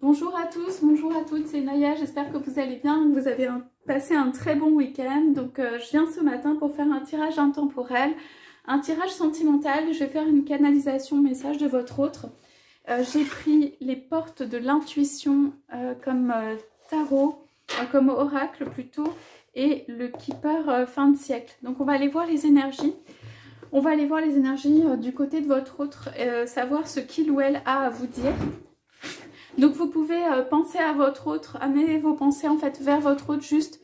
Bonjour à tous, bonjour à toutes, c'est Naya, j'espère que vous allez bien, que vous avez passé un très bon week-end. Donc je viens ce matin pour faire un tirage intemporel, un tirage sentimental. Je vais faire une canalisation message de votre autre. J'ai pris les portes de l'intuition comme tarot, comme oracle plutôt, et le keeper fin de siècle. Donc on va aller voir les énergies. On va aller voir les énergies du côté de votre autre, savoir ce qu'il ou elle a à vous dire. Donc vous pouvez penser à votre autre, amener vos pensées en fait vers votre autre, juste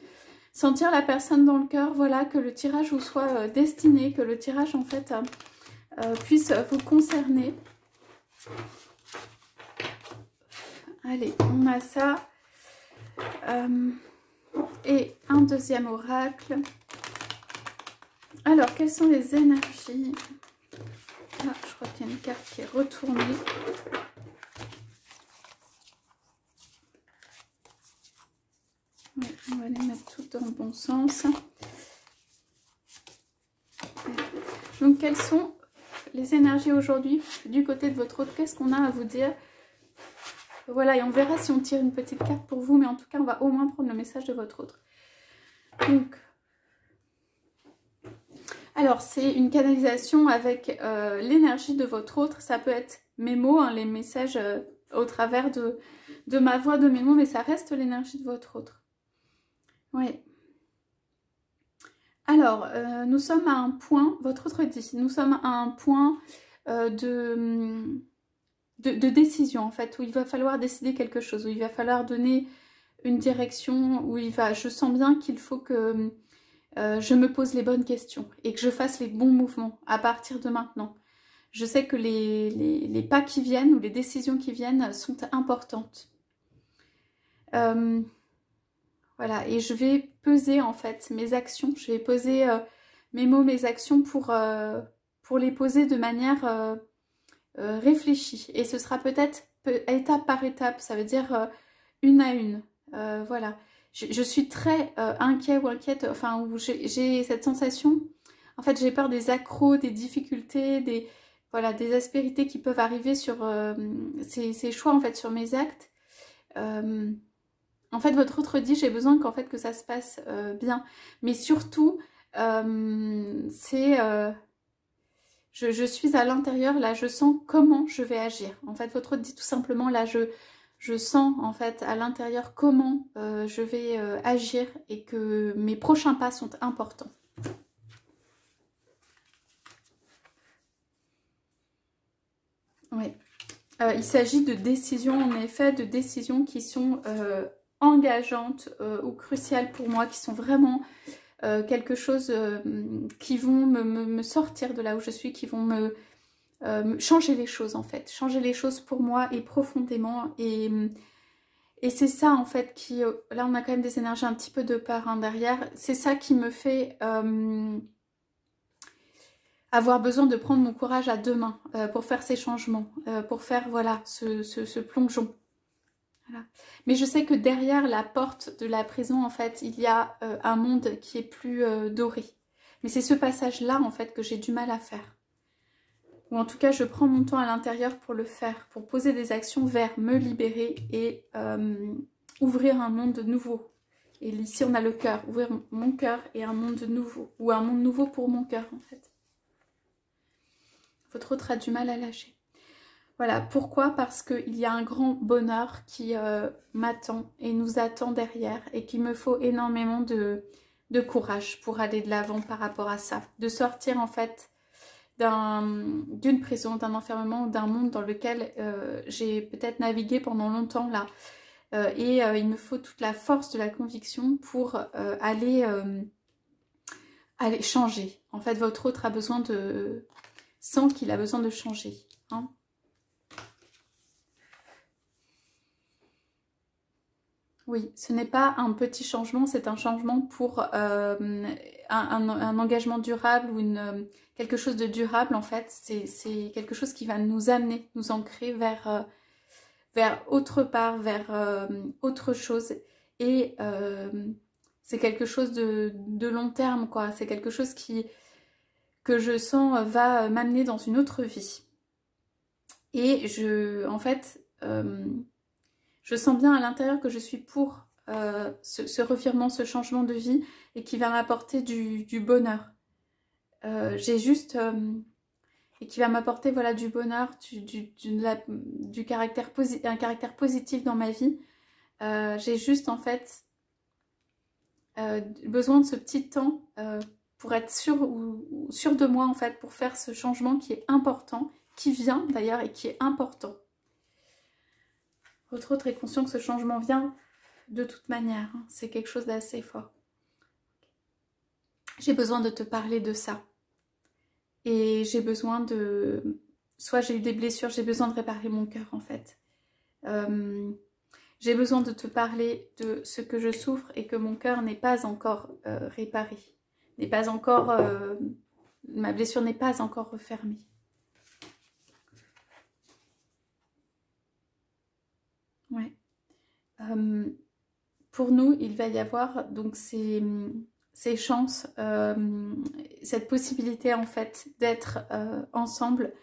sentir la personne dans le cœur, voilà, que le tirage vous soit destiné, que le tirage en fait puisse vous concerner. Allez, on a ça. Et un deuxième oracle. Alors, quelles sont les énergies? Ah, je crois qu'il y a une carte qui est retournée. Ouais, on va les mettre toutes dans le bon sens. Donc, quelles sont les énergies aujourd'hui du côté de votre autre? Qu'est-ce qu'on a à vous dire? Voilà, et on verra si on tire une petite carte pour vous, mais en tout cas, on va au moins prendre le message de votre autre. Donc, alors, c'est une canalisation avec l'énergie de votre autre. Ça peut être mes mots, hein, les messages au travers de ma voix, de mes mots, mais ça reste l'énergie de votre autre. Oui. Alors, nous sommes à un point, votre autre dit, nous sommes à un point de décision, en fait, où il va falloir décider quelque chose, où il va falloir donner une direction, où je sens bien qu'il faut que je me pose les bonnes questions et que je fasse les bons mouvements à partir de maintenant. Je sais que les pas qui viennent ou les décisions qui viennent sont importantes. Voilà, et je vais peser en fait mes actions, je vais peser mes mots, mes actions pour les poser de manière réfléchie. Et ce sera peut-être étape par étape, ça veut dire une à une. Voilà, je suis très inquiet ou inquiète, enfin, où j'ai cette sensation, en fait j'ai peur des accros, des difficultés, voilà, des aspérités qui peuvent arriver sur ces choix, en fait, sur mes actes. En fait, votre autre dit, j'ai besoin qu'en fait que ça se passe bien. Mais surtout, je suis à l'intérieur, là, je sens comment je vais agir. En fait, votre autre dit tout simplement, là, je sens en fait à l'intérieur comment je vais agir et que mes prochains pas sont importants. Oui. Il s'agit de décisions, en effet, de décisions qui sont engageantes ou cruciales pour moi, qui sont vraiment quelque chose qui vont me sortir de là où je suis, qui vont me changer les choses en fait, changer les choses pour moi et profondément. Et c'est ça en fait qui, là on a quand même des énergies un petit peu de peur hein, derrière, c'est ça qui me fait avoir besoin de prendre mon courage à deux mains pour faire ces changements, pour faire voilà ce plongeon. Voilà. Mais je sais que derrière la porte de la prison, en fait, il y a un monde qui est plus doré. Mais c'est ce passage-là, en fait, que j'ai du mal à faire. Ou en tout cas, je prends mon temps à l'intérieur pour le faire, pour poser des actions vers me libérer et ouvrir un monde nouveau. Et ici, on a le cœur, ouvrir mon cœur et un monde nouveau. Ou un monde nouveau pour mon cœur, en fait. Votre autre a du mal à lâcher. Voilà, pourquoi? Parce qu'il y a un grand bonheur qui m'attend et nous attend derrière et qu'il me faut énormément de courage pour aller de l'avant par rapport à ça. De sortir en fait d'une prison, d'un enfermement, d'un monde dans lequel j'ai peut-être navigué pendant longtemps là. Il me faut toute la force de la conviction pour aller changer. En fait, votre autre a besoin sent qu'il a besoin de changer. Hein. Oui, ce n'est pas un petit changement, c'est un changement pour un engagement durable ou quelque chose de durable en fait. C'est quelque chose qui va nous amener, nous ancrer vers autre part, vers autre chose. Et c'est quelque chose de long terme, quoi. C'est quelque chose que je sens va m'amener dans une autre vie. Et en fait... Je sens bien à l'intérieur que je suis pour ce revirement, ce changement de vie et qui va m'apporter du bonheur. J'ai juste... et qui va m'apporter voilà, du bonheur, un caractère positif dans ma vie. J'ai juste en fait besoin de ce petit temps pour être sûre de moi en fait, pour faire ce changement qui est important, qui vient d'ailleurs et qui est important. Votre autre est conscient que ce changement vient de toute manière, hein. C'est quelque chose d'assez fort. J'ai besoin de te parler de ça. Et j'ai besoin de... Soit j'ai eu des blessures, j'ai besoin de réparer mon cœur en fait. J'ai besoin de te parler de ce que je souffre et que mon cœur n'est pas encore réparé. N'est pas encore... ma blessure n'est pas encore refermée. Ouais. Pour nous, il va y avoir donc ces chances, cette possibilité en fait d'être ensemble,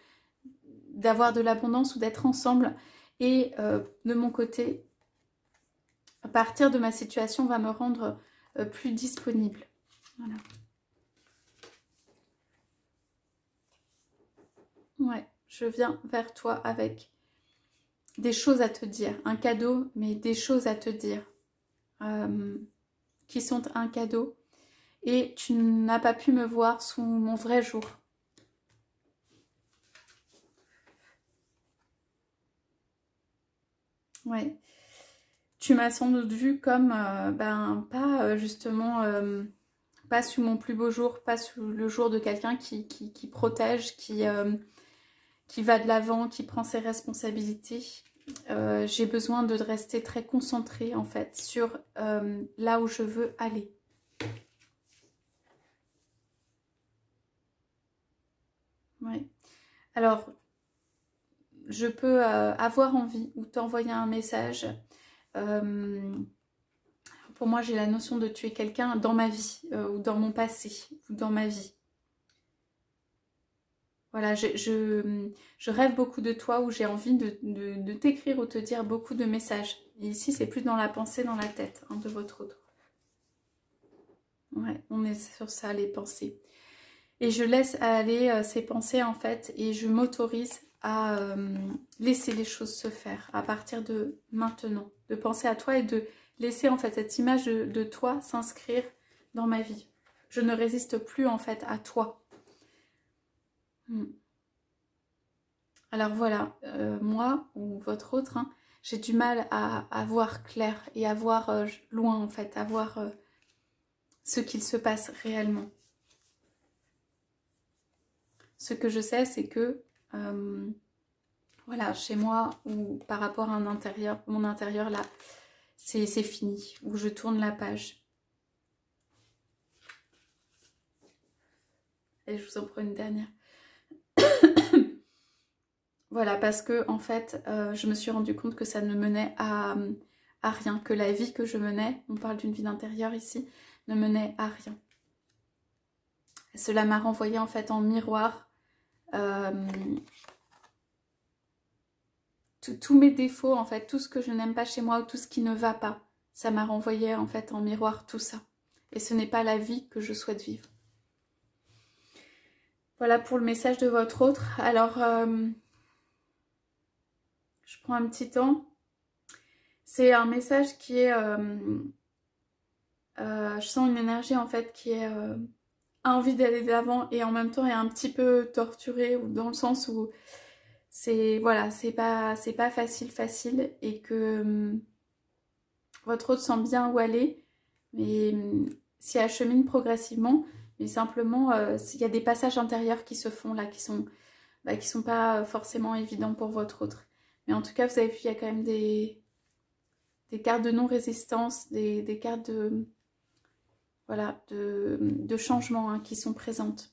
d'avoir de l'abondance ou d'être ensemble. Et de mon côté, à partir de ma situation, va me rendre plus disponible. Voilà. Ouais, je viens vers toi avec des choses à te dire. Un cadeau, mais des choses à te dire. Qui sont un cadeau. Et tu n'as pas pu me voir sous mon vrai jour. Ouais. Tu m'as sans doute vu comme, pas justement, pas sous mon plus beau jour, pas sous le jour de quelqu'un qui protège, qui va de l'avant, qui prend ses responsabilités. J'ai besoin de rester très concentrée en fait sur là où je veux aller. Ouais. Alors, je peux avoir envie ou t'envoyer un message. Pour moi, j'ai la notion de tuer quelqu'un dans ma vie, ou dans mon passé, ou dans ma vie. Voilà, je rêve beaucoup de toi, où j'ai envie de t'écrire ou te dire beaucoup de messages. Et ici, c'est plus dans la pensée, dans la tête, hein, de votre autre. Ouais, on est sur ça, les pensées. Et je laisse aller ces pensées, en fait, et je m'autorise à laisser les choses se faire à partir de maintenant. De penser à toi et de laisser, en fait, cette image de toi s'inscrire dans ma vie. Je ne résiste plus, en fait, à toi. Alors voilà, moi ou votre autre, hein, j'ai du mal à voir clair et à voir loin en fait, à voir ce qu'il se passe réellement. Ce que je sais, c'est que, voilà, chez moi ou par rapport à un intérieur, mon intérieur là, c'est fini, où je tourne la page. Et je vous en prends une dernière. Voilà, parce que en fait, je me suis rendu compte que ça ne menait à rien, que la vie que je menais, on parle d'une vie d'intérieur ici, ne menait à rien. Cela m'a renvoyé en fait en miroir tous mes défauts, en fait, tout ce que je n'aime pas chez moi ou tout ce qui ne va pas. Ça m'a renvoyé en fait en miroir tout ça. Et ce n'est pas la vie que je souhaite vivre. Voilà pour le message de votre autre. Alors, je prends un petit temps. C'est un message qui est... je sens une énergie en fait qui est... a envie d'aller de l'avant et en même temps est un petit peu torturée, ou dans le sens où c'est voilà, c'est pas facile et que votre autre sent bien où aller, mais s'y achemine progressivement, mais simplement il y a des passages intérieurs qui se font là, qui sont pas forcément évidents pour votre autre. Mais en tout cas, vous avez vu, il y a quand même des cartes de non-résistance, des cartes de... Voilà, de changement hein, qui sont présentes.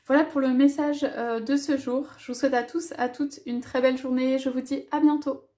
Voilà pour le message de ce jour. Je vous souhaite à tous, à toutes une très belle journée. Je vous dis à bientôt.